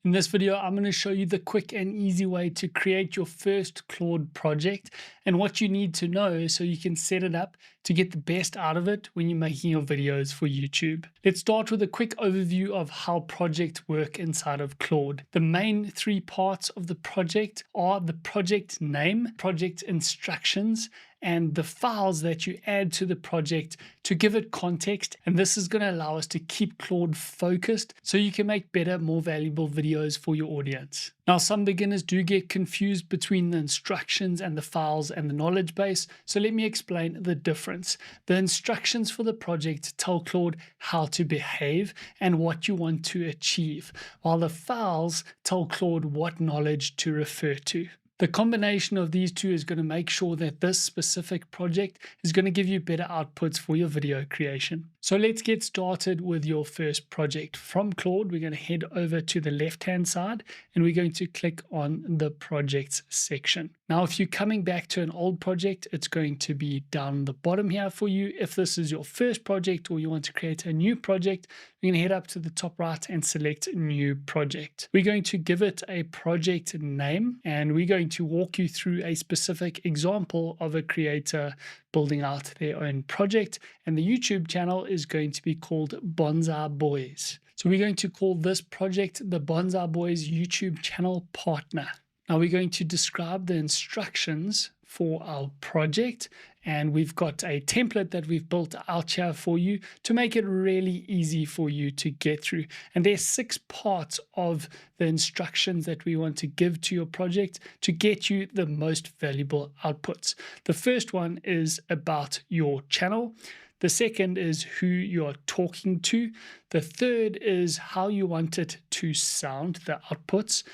In this video, I'm going to show you the quick and easy way to create your first Claude project and what you need to know so you can set it up to get the best out of it when you're making your videos for YouTube. Let's start with a quick overview of how projects work inside of Claude. The main three parts of the project are the project name, project instructions, and the files that you add to the project to give it context. And this is going to allow us to keep Claude focused so you can make better, more valuable videos for your audience. Now, some beginners do get confused between the instructions and the files and the knowledge base. So let me explain the difference. The instructions for the project tell Claude how to behave and what you want to achieve, while the files tell Claude what knowledge to refer to. The combination of these two is going to make sure that this specific project is going to give you better outputs for your video creation. So let's get started with your first project. From Claude, we're going to head over to the left-hand side and we're going to click on the projects section. Now, if you're coming back to an old project, it's going to be down the bottom here for you. If this is your first project or you want to create a new project, we're going to head up to the top right and select new project. We're going to give it a project name and we're going to walk you through a specific example of a creator building out their own project, and the YouTube channel is going to be called Bonsai Boys. So we're going to call this project the Bonsai Boys YouTube channel partner. Now we're going to describe the instructions for our project, and we've got a template that we've built out here for you to make it really easy for you to get through. And there's 6 parts of the instructions that we want to give to your project to get you the most valuable outputs. The first one is about your channel. The second is who you're talking to. The third is how you want it to sound, the outputs.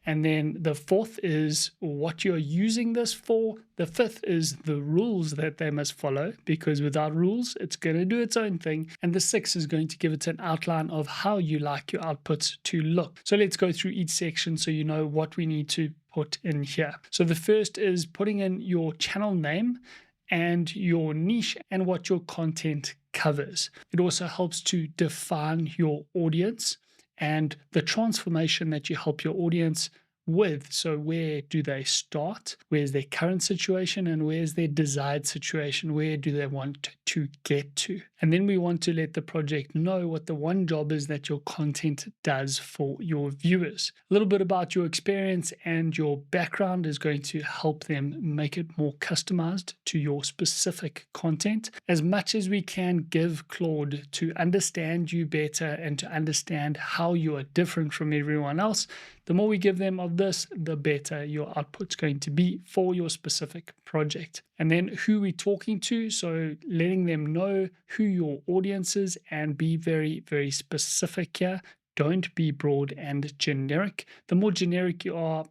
And then the fourth is what you're using this for. The fifth is the rules that they must follow, because without rules, it's going to do its own thing. And the sixth is going to give it an outline of how you like your outputs to look. So let's go through each section so you know what we need to put in here. So the first is putting in your channel name and your niche and what your content covers. It also helps to define your audience and the transformation that you help your audience with. So where do they start? Where's their current situation? And where's their desired situation? Where do they want to get to? And then we want to let the project know what the one job is that your content does for your viewers. A little bit about your experience and your background is going to help them make it more customized to your specific content. As much as we can give Claude to understand you better and to understand how you are different from everyone else, the more we give them of this, the better your output's going to be for your specific project. And then who we're talking to, so letting them know who your audience is and be very, very specific here. Don't be broad and generic. The more generic you are,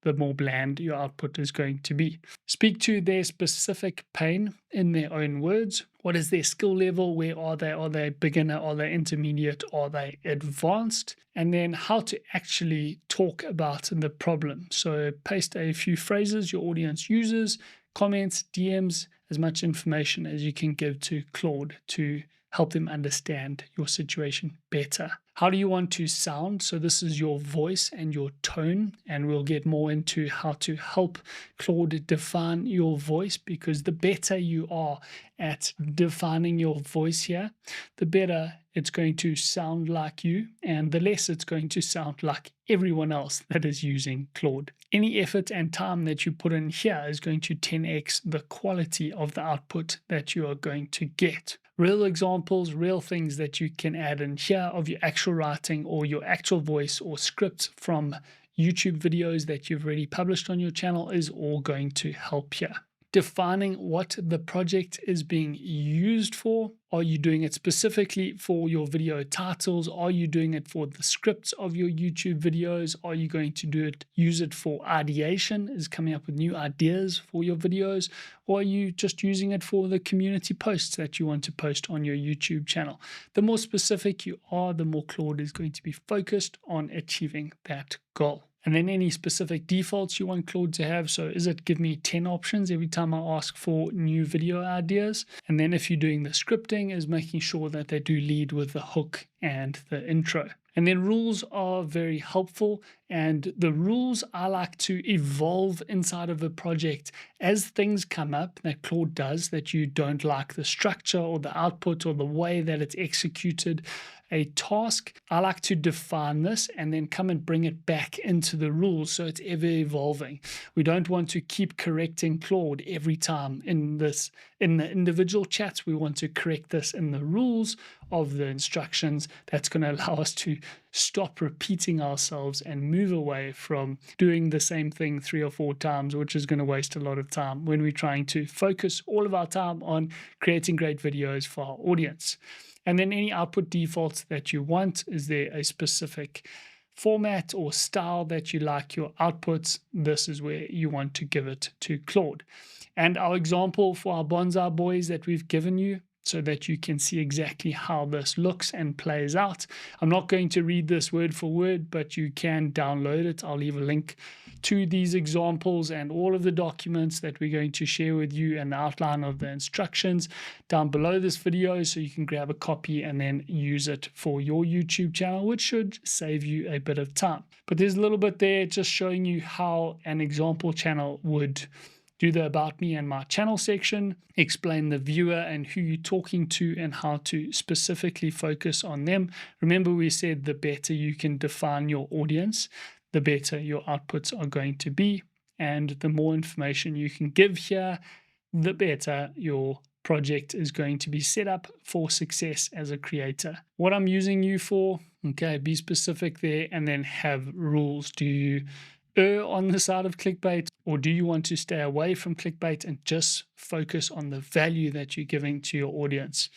the more bland your output is going to be. Speak to their specific pain in their own words. What is their skill level? Where are they? Are they beginner? Are they intermediate? Are they advanced? And then how to actually talk about the problem. So paste a few phrases your audience uses, comments, DMs, as much information as you can give to Claude to help them understand your situation better. How do you want to sound? So this is your voice and your tone, and we'll get more into how to help Claude define your voice, because the better you are at defining your voice here, the better it's going to sound like you, and the less it's going to sound like everyone else that is using Claude. Any effort and time that you put in here is going to 10x the quality of the output that you are going to get. Real examples, real things that you can add in here of your actual writing or your actual voice or script from YouTube videos that you've already published on your channel is all going to help here. Defining what the project is being used for. Are you doing it specifically for your video titles? Are you doing it for the scripts of your YouTube videos? Are you going to use it for ideation, is coming up with new ideas for your videos? Or are you just using it for the community posts that you want to post on your YouTube channel? The more specific you are, the more Claude is going to be focused on achieving that goal. And then any specific defaults you want Claude to have. So is it give me 10 options every time I ask for new video ideas? And then if you're doing the scripting, is making sure that they do lead with the hook and the intro. And then rules are very helpful, and the rules I like to evolve inside of a project as things come up that Claude does that you don't like the structure or the output or the way that it's executed a task. I like to define this and then come and bring it back into the rules so it's ever evolving. We don't want to keep correcting Claude every time in the individual chats. We want to correct this in the rules of the instructions. That's going to allow us to stop repeating ourselves and move away from doing the same thing 3 or 4 times, which is going to waste a lot of time when we're trying to focus all of our time on creating great videos for our audience. And then any output defaults that you want. Is there a specific format or style that you like your outputs? This is where you want to give it to Claude. And our example for our bonsai boys that we've given you, so that you can see exactly how this looks and plays out. I'm not going to read this word for word, but you can download it. I'll leave a link to these examples and all of the documents that we're going to share with you and the outline of the instructions down below this video, so you can grab a copy and then use it for your YouTube channel, which should save you a bit of time. But there's a little bit there just showing you how an example channel would do the About Me and My Channel section, explain the viewer and who you're talking to and how to specifically focus on them. Remember, we said the better you can define your audience, the better your outputs are going to be. And the more information you can give here, the better your project is going to be set up for success as a creator. What I'm using you for, okay, be specific there, and then have rules. Do you err on the side of clickbait, or do you want to stay away from clickbait and just focus on the value that you're giving to your audience?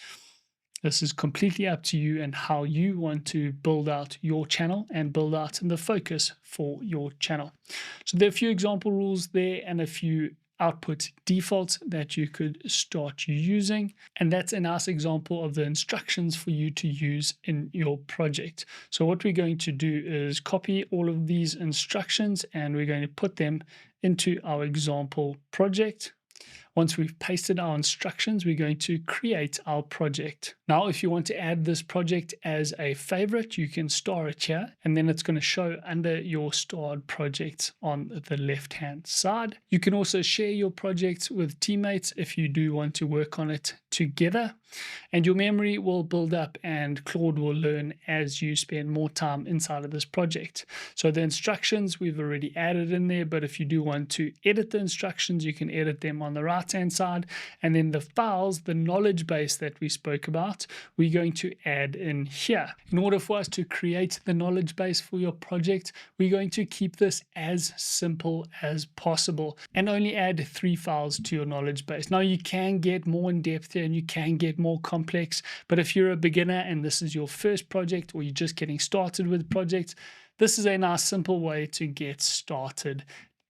This is completely up to you and how you want to build out your channel and build out the focus for your channel. So there are a few example rules there and a few output defaults that you could start using, and that's a nice example of the instructions for you to use in your project. So what we're going to do is copy all of these instructions and we're going to put them into our example project. Once we've pasted our instructions, we're going to create our project. Now, if you want to add this project as a favorite, you can star it here, and then it's going to show under your starred projects on the left-hand side. You can also share your project with teammates if you do want to work on it together, and your memory will build up and Claude will learn as you spend more time inside of this project. So the instructions we've already added in there, but if you do want to edit the instructions, you can edit them on the right-hand side. And then the files, the knowledge base that we spoke about, we're going to add in here. In order for us to create the knowledge base for your project, we're going to keep this as simple as possible and only add 3 files to your knowledge base. Now, you can get more in depth here and you can get more complex, but if you're a beginner and this is your first project or you're just getting started with projects, this is a nice simple way to get started.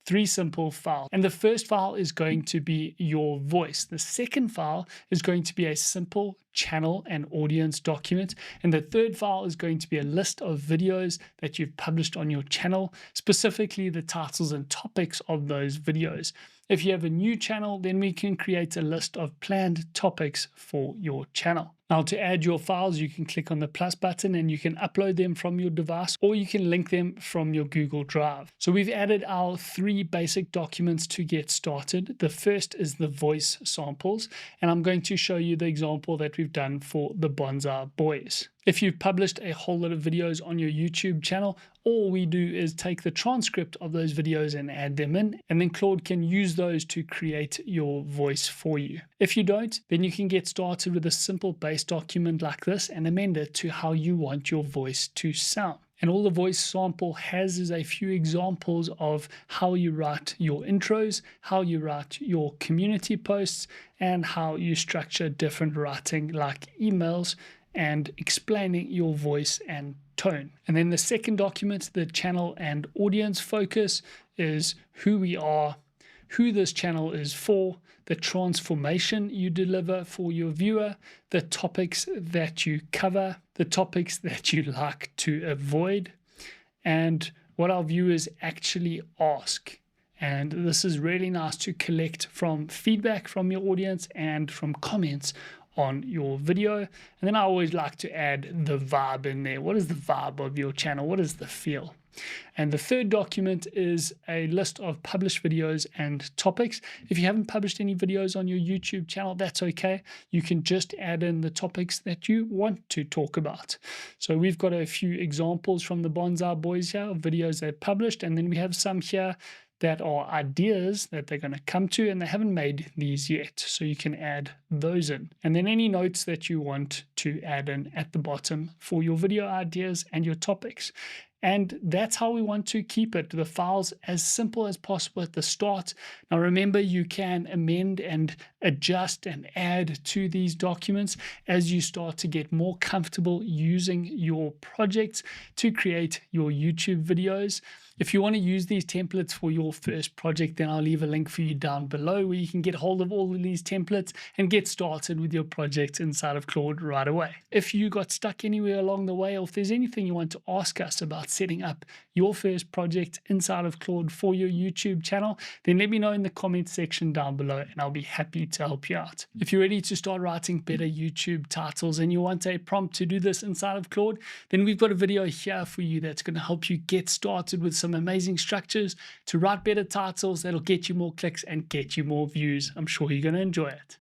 3 simple files. And the first file is going to be your voice. The second file is going to be a simple channel and audience document. And the third file is going to be a list of videos that you've published on your channel, specifically the titles and topics of those videos. If you have a new channel, then we can create a list of planned topics for your channel. Now, to add your files, you can click on the plus button and you can upload them from your device, or you can link them from your Google Drive. So we've added our 3 basic documents to get started. The first is the voice samples, and I'm going to show you the example that we've done for the Bonsai Boys. If you've published a whole lot of videos on your YouTube channel, all we do is take the transcript of those videos and add them in, and then Claude can use those to create your voice for you. If you don't, then you can get started with a simple base document like this and amend it to how you want your voice to sound. And all the voice sample has is a few examples of how you write your intros, how you write your community posts, and how you structure different writing like emails and explaining your voice and tone. And then the second document, the channel and audience focus, is who we are, who this channel is for, the transformation you deliver for your viewer, the topics that you cover, the topics that you like to avoid, and what our viewers actually ask. And this is really nice to collect from feedback from your audience and from comments on your video. And then I always like to add the vibe in there. What is the vibe of your channel? What is the feel? And the third document is a list of published videos and topics. If you haven't published any videos on your YouTube channel, that's okay. You can just add in the topics that you want to talk about. So we've got a few examples from the Bonsai Boys here of videos they've published, and then we have some here that are ideas that they're going to come to, and they haven't made these yet. So you can add those in. And then any notes that you want to add in at the bottom for your video ideas and your topics. And that's how we want to keep it, the files as simple as possible at the start. Now remember, you can amend and adjust and add to these documents as you start to get more comfortable using your projects to create your YouTube videos. If you want to use these templates for your first project, then I'll leave a link for you down below where you can get hold of all of these templates and get started with your project inside of Claude right away. If you got stuck anywhere along the way, or if there's anything you want to ask us about setting up your first project inside of Claude for your YouTube channel, then let me know in the comments section down below and I'll be happy to help you out. If you're ready to start writing better YouTube titles and you want a prompt to do this inside of Claude, then we've got a video here for you that's going to help you get started with some amazing structures to write better titles that'll get you more clicks and get you more views. I'm sure you're going to enjoy it.